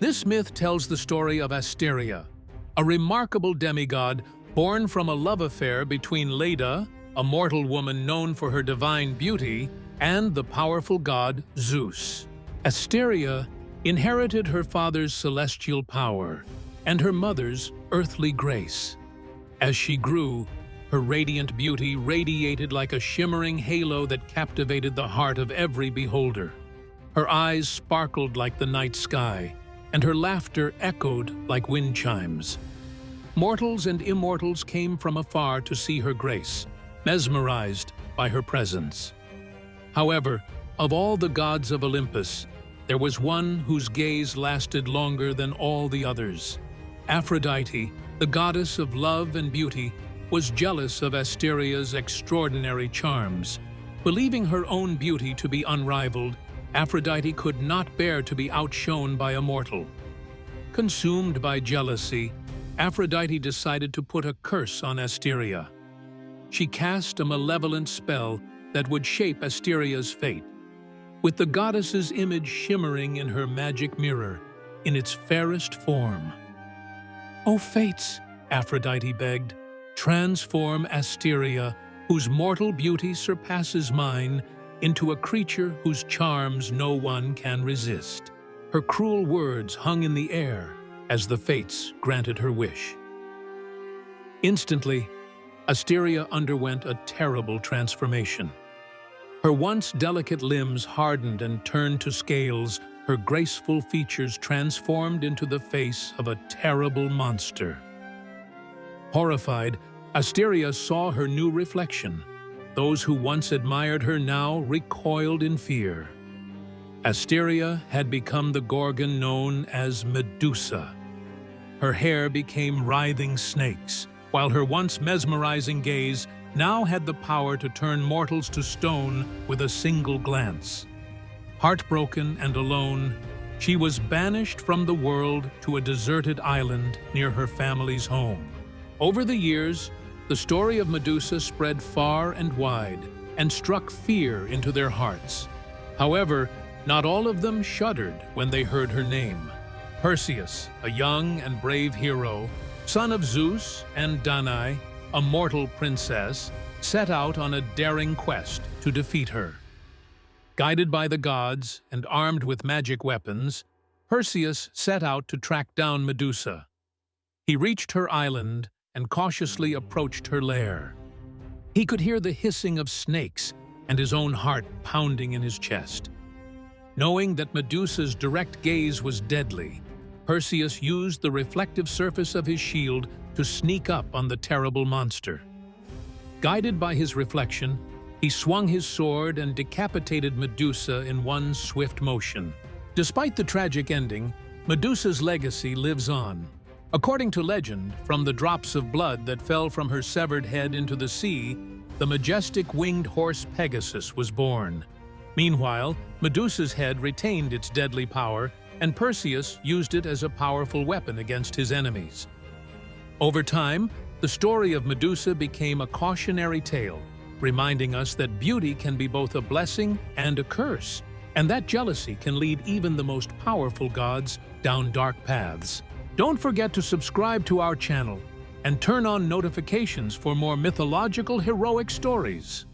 This myth tells the story of Asteria, a remarkable demigod born from a love affair between Leda, a mortal woman known for her divine beauty, and the powerful god Zeus. Asteria inherited her father's celestial power and her mother's earthly grace. As she grew, her radiant beauty radiated like a shimmering halo that captivated the heart of every beholder. Her eyes sparkled like the night sky, and her laughter echoed like wind chimes. Mortals and immortals came from afar to see her grace, mesmerized by her presence. However, of all the gods of Olympus, there was one whose gaze lasted longer than all the others. Aphrodite, the goddess of love and beauty, was jealous of Asteria's extraordinary charms. Believing her own beauty to be unrivaled, Aphrodite could not bear to be outshone by a mortal. Consumed by jealousy, Aphrodite decided to put a curse on Asteria. She cast a malevolent spell that would shape Asteria's fate. With the goddess's image shimmering in her magic mirror, in its fairest form. "O fates," Aphrodite begged, "transform Asteria, whose mortal beauty surpasses mine, into a creature whose charms no one can resist." Her cruel words hung in the air as the fates granted her wish. Instantly, Asteria underwent a terrible transformation. Her once delicate limbs hardened and turned to scales, her graceful features transformed into the face of a terrible monster. Horrified, Asteria saw her new reflection. Those who once admired her now recoiled in fear. Asteria had become the Gorgon known as Medusa. Her hair became writhing snakes, while her once mesmerizing gaze now had the power to turn mortals to stone with a single glance. Heartbroken and alone, she was banished from the world to a deserted island near her family's home. Over the years, the story of Medusa spread far and wide and struck fear into their hearts. However, not all of them shuddered when they heard her name. Perseus, a young and brave hero, son of Zeus and Danae, a mortal princess, set out on a daring quest to defeat her. Guided by the gods and armed with magic weapons, Perseus set out to track down Medusa. He reached her island and cautiously approached her lair. He could hear the hissing of snakes and his own heart pounding in his chest. Knowing that Medusa's direct gaze was deadly, Perseus used the reflective surface of his shield to sneak up on the terrible monster. Guided by his reflection, he swung his sword and decapitated Medusa in one swift motion. Despite the tragic ending, Medusa's legacy lives on. According to legend, from the drops of blood that fell from her severed head into the sea, the majestic winged horse Pegasus was born. Meanwhile, Medusa's head retained its deadly power, and Perseus used it as a powerful weapon against his enemies. Over time, the story of Medusa became a cautionary tale, reminding us that beauty can be both a blessing and a curse, and that jealousy can lead even the most powerful gods down dark paths. Don't forget to subscribe to our channel and turn on notifications for more mythological heroic stories.